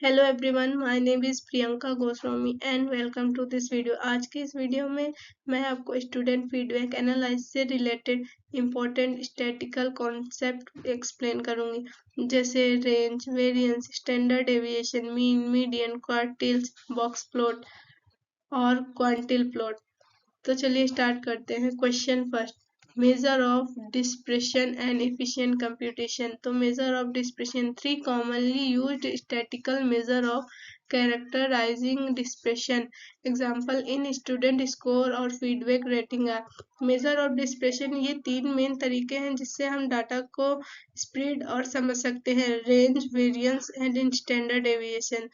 Hello everyone, my name is Priyanka Goswami and welcome to this video. आज की इस video में मैं आपको स्टूडेंट फीडबैक एनालिसिस से related important statistical concept explain करूंगी, जैसे range, variance, standard deviation, mean, median, quartiles, box plot और क्वांटिल प्लॉट। तो चलिए स्टार्ट करते हैं। Question first, measure of dispersion and efficient computation. तो measure of dispersion, three commonly used statistical measure of characterising dispersion. Example in student score और feedback rating are. Measure of dispersion, ये तीन main तरीके हैं जिससे हम डाटा को spread और समझ सकते हैं: range, variance and standard deviation.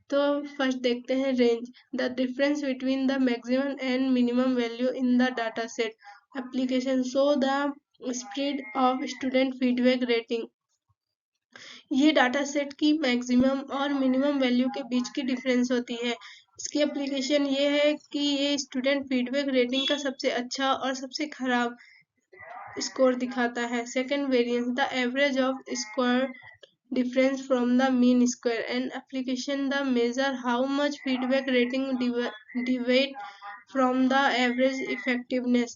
तो फर्स्ट देखते हैं range, the difference between the maximum and minimum value in the data set. Application, show the spread of student feedback rating. ये डाटा सेट की मैक्सिमम और मिनिमम वैल्यू के बीच की difference होती है। इसकी एप्लीकेशन ये है कि ये स्टूडेंट फीडबैक रेटिंग का सबसे अच्छा और सबसे खराब स्कोर दिखाता है। Second variance, the average off score difference from the mean square. An application, the measure how much feedback rating deviate from the average effectiveness.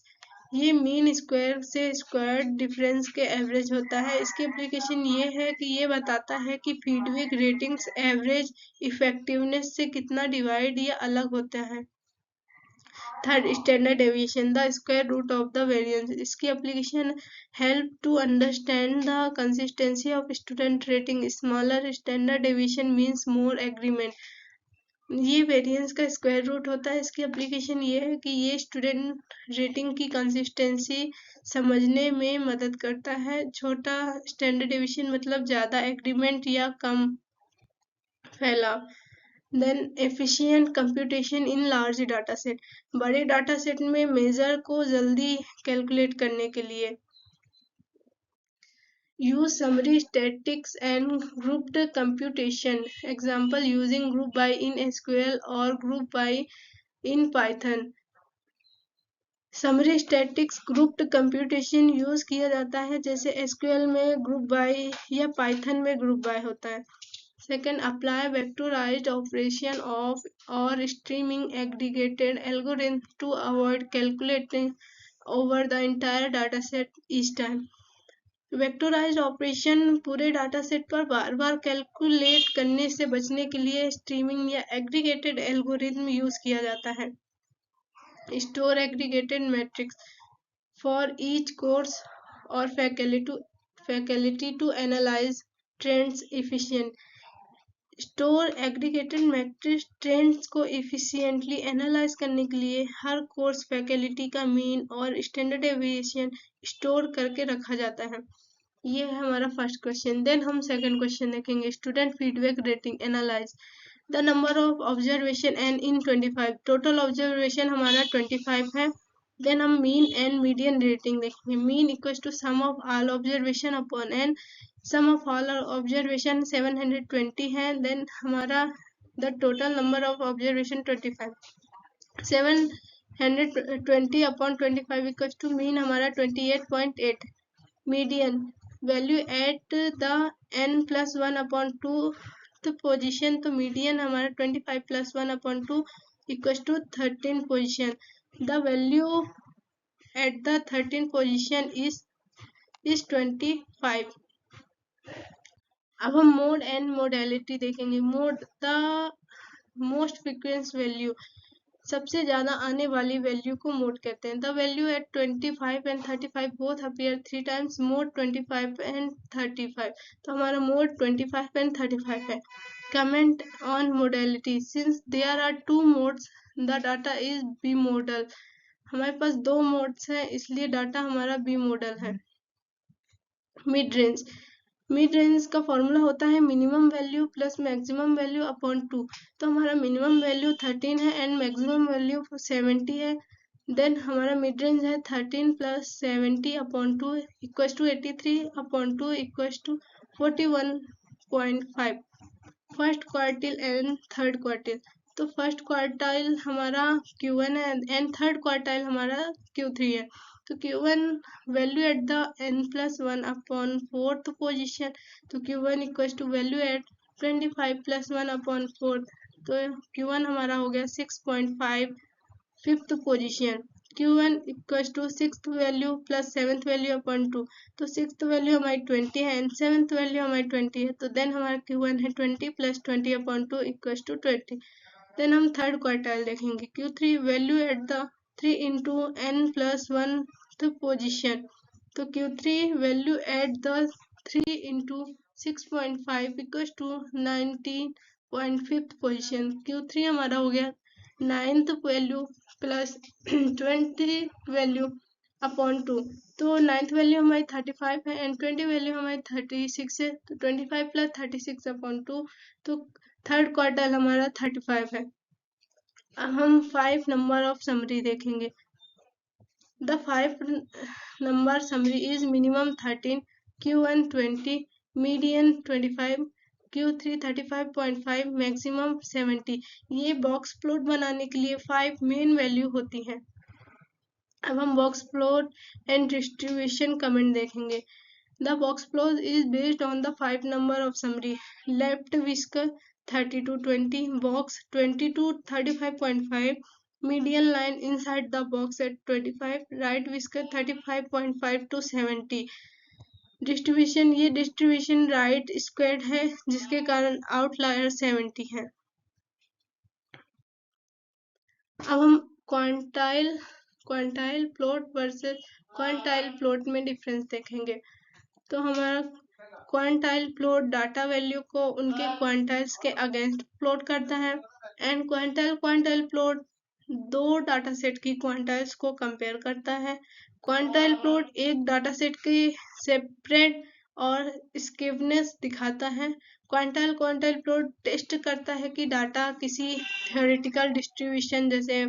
ये मीन स्क्वायर से स्क्वायर डिफरेंस के एवरेज होता है। इसकी एप्लीकेशन ये है कि ये बताता है कि फीडबैक रेटिंग्स एवरेज इफेक्टिवनेस से कितना डिवाइड या अलग होता है। Third, standard deviation, the square root of the variance. इसकी application help to understand the consistency of student rating. Smaller standard deviation means more agreement. ये वेरिएंस का स्क्वायर रूट होता है। इसकी एप्लीकेशन ये है कि ये स्टूडेंट रेटिंग की कंसिस्टेंसी समझने में मदद करता है। छोटा स्टैंडर्ड डेविएशन मतलब ज़्यादा एग्रीमेंट या कम फैलाव। Then efficient computation in large data set, बड़े डाटा सेट में मेजर को जल्दी कैलकुलेट करने के लिए। Use summary statics and grouped computation. Example, using group by in SQL और group by in Python. Summary statics grouped computation use किया जाता है, जैसे एसक्यूएल में ग्रुप बाय या पाइथन में ग्रुप बाय होता है। Second, apply vectorized operation of or streaming aggregated algorithm to avoid calculating over the entire dataset each time. Vectorised operation पूरे डाटा सेट पर बार बार कैलकुलेट करने से बचने के लिए स्ट्रीमिंग या एग्रीगेटेड एल्गोरिथम यूज किया जाता है। Store aggregated metrics for each course और faculty to analyse trends efficient. Store aggregated metrics trends को एफिशिएंटली एनालाइज करने के लिए हर कोर्स फैकल्टी का मीन और स्टैंडर्ड डेविएशन स्टोर करके रखा जाता है। ये है हमारा फर्स्ट क्वेश्चन। देन हम सेकंड क्वेश्चन देखेंगे, student feedback rating analyse the number of observation N in 25। Total observation हमारा 25 है। देन हम मीन एंड मीडियन रेटिंग देखेंगे। Mean equals to sum of all observation upon N. Sum of all observation 720 है। Then हमारा the total number of observation 25। 720 upon 25 equals to mean हमारा 28.8। Median value at the n plus 1 upon 2 तो position, तो median हमारा 25 plus 1 upon 2 equals to 13 position. The value at the 13 position is 25। अब हम mode and modality देखेंगे। Mode, the most frequent value, सबसे ज्यादा आने वाली वैल्यू को मोड कहते हैं। The value at 25 and 35 both appear 3 times. Mode 25 and 35, तो हमारा मोड 25 एंड 35 है। Comment on modality, since there are two modes the data is bimodal. हमारे पास दो मोड्स हैं, इसलिए डाटा हमारा बी मॉडल है। मिड रेंज, मिड रेंज का फॉर्मूला होता है minimum value plus maximum value upon 2। तो हमारा मिनिमम वैल्यू 13 है एंड मैक्सिमम वैल्यू 70 है। देन हमारा मिड रेंज है 13 plus 70 upon 2 equals to 83 upon 2 equals to 41.5। First quartile and third quartile, तो फर्स्ट क्वार्टाइल हमारा Q1 है एंड थर्ड क्वार्टाइल हमारा Q3 है। तो Q1 value at the n+1 upon 4th position, तो Q1 equals to value at 25 plus 1/4, तो Q1 हमारा हो गया 6.5, fifth position. Q1 equal to six value plus seventh value upon 2, तो सिक्स वैल्यू हमारी 20 है एंड सेवेंथ वैल्यू हमारी 20 है, तो देन हमारा Q1 है 20 plus 20 upon 2 equal to 20। Then हम थर्ड क्वार्टाइल देखेंगे। Q3 value at the 3 into n plus one position, तो Q3 value at the 3 into 6.5 equal to 19.5 position. Q3 हमारा हो गया ninth value plus 20 value upon 2, तो ninth value हमारी 35 है and 20 value हमारी 36 है, तो 25 प्लस 36 अपॉन 2, तो थर्ड क्वार्टाइल हमारा 35 है। अब हम 5 नंबर ऑफ समरी देखेंगे। The 5 number summary is minimum 13, Q1 20, median 25, Q3 35.5, maximum 70। ये बॉक्स प्लॉट बनाने के लिए 5 मेन वैल्यू होती हैं। अब हम box plot and distribution comment देखेंगे। The box plot is based on the 5 number of summary. Left whisker 30 to 20, box 20 to 35.5, median line inside the box at 25, right whisker 35.5 to 70. Distribution, ये distribution right squared है जिसके कारण outlier 70 है। अब हम quantile plot versus quantile plot में difference देखेंगे। तो हमारा क्वांटाइल प्लॉट डाटा वैल्यू को उनके क्वांटाइल्स के अगेंस्ट प्लॉट करता है एंड क्वांटाइल प्लॉट दो डाटा सेट की क्वांटाइल्स को कंपेयर करता है। क्वांटाइल प्लॉट एक डाटा सेट की सेपरेट और स्केवनेस दिखाता है। क्वांटाइल प्लॉट टेस्ट करता है कि डाटा किसी थ्योरेटिकल डिस्ट्रीब्यूशन जैसे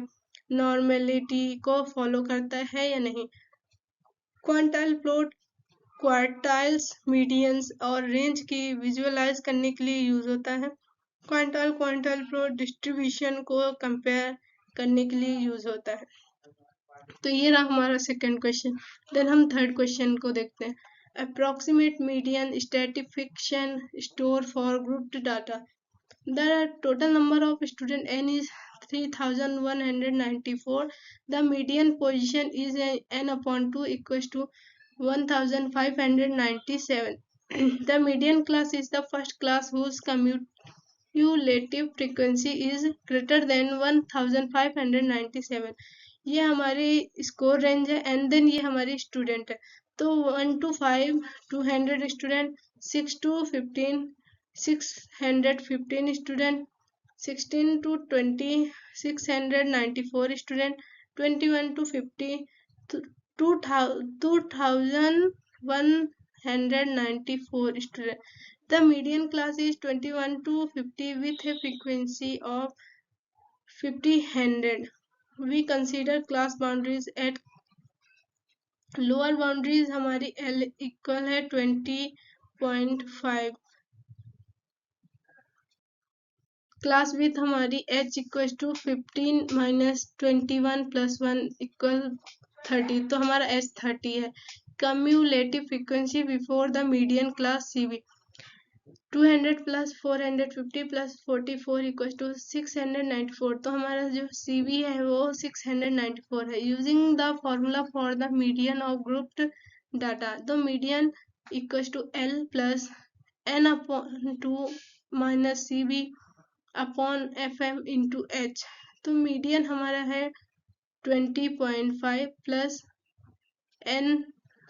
नॉर्मेलिटी को फॉलो करता है या नहीं। क्वांटाइल प्लॉट क्वार्टाइल्स, मीडियंस और रेंज की विजुअलाइज करने के लिए यूज होता है। क्वांटाइल प्लॉट डिस्ट्रीब्यूशन को कंपेयर करने के लिए यूज होता है। तो ये रहा हमारा सेकंड क्वेश्चन। देन हम थर्ड क्वेश्चन को देखते हैं। Approximate median stratification store for grouped data. The total number of student n is 3194. The median position is n upon 2 equals to 1597. The median class is the first class whose cumulative frequency is greater than 1597. ये हमारी score range है and then ये हमारी student है। तो 1 to 5 200 student, 6 to 15 615 student, 16 to 20 694 student, 21 to 50 2194 student. The median class is 21 to 50 with a frequency of 50/100. We consider class boundaries at lower boundaries हमारी L equal है 20.5, class with हमारी h equal to 15 minus 21 plus 1 equal 30, तो हमारा h 30 है। Cumulative frequency before the median class CV 200 plus 450 plus 44 equal to 694, तो हमारा जो CV है वो 694 है। Using the formula for the median of grouped data, तो median equal to L plus n upon 2 minus CV upon FM into H, तो median हमारा है 20.5 प्लस n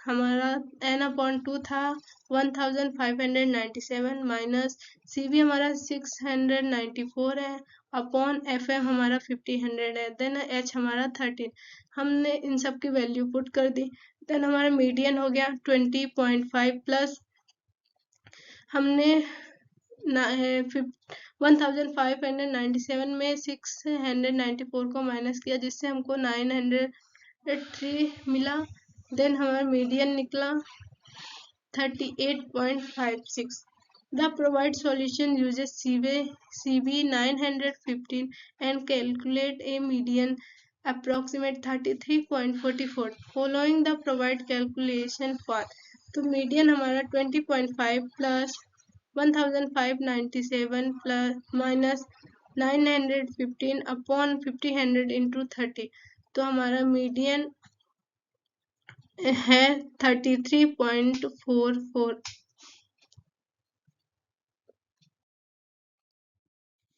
हमारा n अपॉन 2 था 1597 माइनस CV हमारा 694 है अपॉन FM हमारा 50/100 है, देन H हमारा 13। हमने इन सब की वैल्यू पुट कर दी, देन हमारा मीडियन हो गया 20.5 प्लस हमने 1597 में 694 को माइनस किया जिससे हमको 903 मिला। देन हमारा मीडियन निकला 38.56। The provide solution uses CV 915 and calculate a median approximate 33.44 following the provide calculation path। तो मीडियन हमारा 20.5 plus 1597 plus minus 915 upon 50 into 30। तो हमारा मीडियन है 33.44।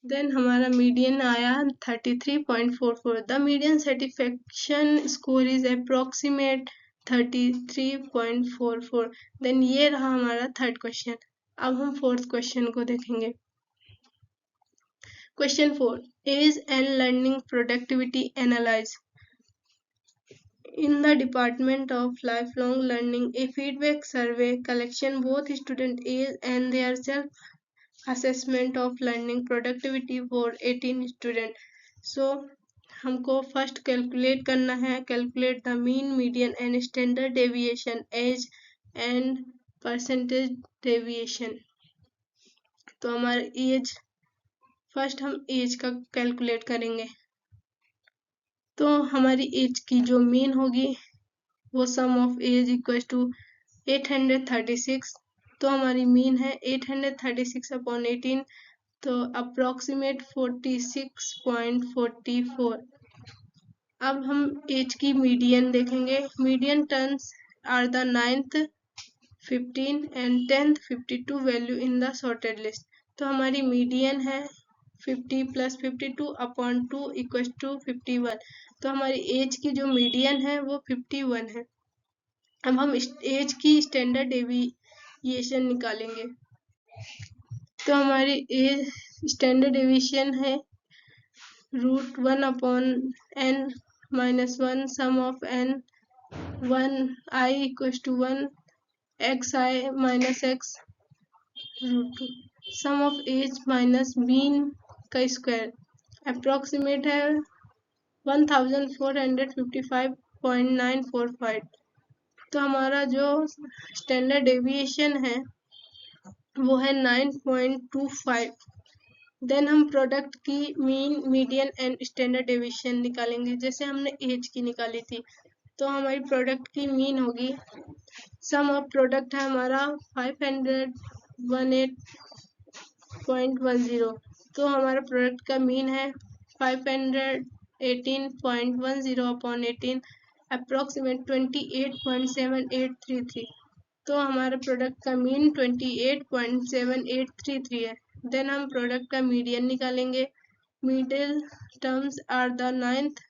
देन हमारा मीडियन आया 33.44। The median satisfaction score is approximate 33.44। Then ये रहा हमारा थर्ड क्वेश्चन। अब हम फोर्थ क्वेश्चन को देखेंगे। Question 4, age and learning productivity analyze. In the Department of Lifelong Learning, a feedback survey collection both student age and their self-assessment of learning productivity for 18 students. So, हमको first calculate करना है, calculate the mean, median and standard deviation, age and percentage deviation. तो हमारा age, first हम age का calculate करेंगे। तो हमारी एज की जो मीन होगी वो sum of age equal to 836। तो हमारी मीन है 836 अपॉन 18, तो अप्रोक्सीमेट 46.44। अब हम एज की मीडियन देखेंगे। Median terms are the 9th 15 and 10th 52 value in the sorted list. तो हमारी मीडियन है 50 प्लस 52 अपॉन 2 इक्वल टू 51। तो हमारी एज की जो मीडियन है वो 51 है। अब हम एज की स्टैंडर्ड डेविएशन निकालेंगे। तो हमारी एज स्टैंडर्ड डेविएशन है √1 upon n minus 1 sum of n 1 i equal to 1 xi minus x √2 sum of age minus mean का स्क्वायर अप्रोक्सीमेट है 1455.945। तो हमारा जो स्टैंडर्ड डेविएशन है वो है 9.25। देन हम प्रोडक्ट की mean, median and standard deviation निकालेंगे जैसे हमने एज की निकाली थी। तो हमारी प्रोडक्ट की मीन होगी, सम ऑफ प्रोडक्ट है हमारा 518.10। तो हमारा प्रोडक्ट का मीन है 518.10 अपॉन 18 अप्रोक्सीमेट 28.7833। तो हमारा प्रोडक्ट का मीन 28.7833 है। देन हम प्रोडक्ट का मीडियन निकालेंगे। Middle terms are the 9th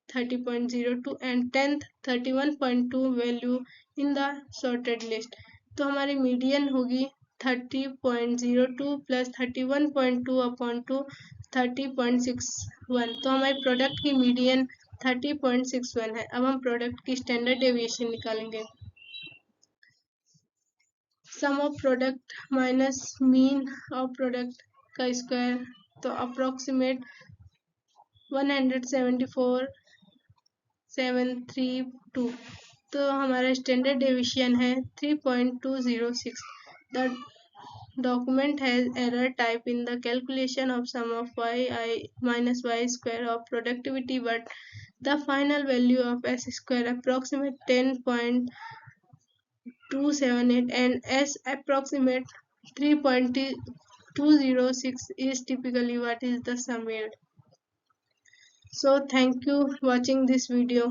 30.02 and 10th 31.2 value in the sorted list. तो हमारी मीडियन होगी 30.02 प्लस 31.2 अपॉन 2 30.61। तो हमारी प्रोडक्ट की मीडियन 30.61 है। अब हम प्रोडक्ट की स्टैंडर्ड डेविएशन निकालेंगे। Sum of product minus mean of product का स्क्वायर, तो अप्रोक्सीमेट 174.732। तो हमारा स्टैंडर्ड डेविएशन है 3.206। The document has error type in the calculation of sum of yi minus y square of productivity, but the final value of s square approximate 10.278 and s approximate 3.206 is typically what is the sum yield. So thank you watching this video.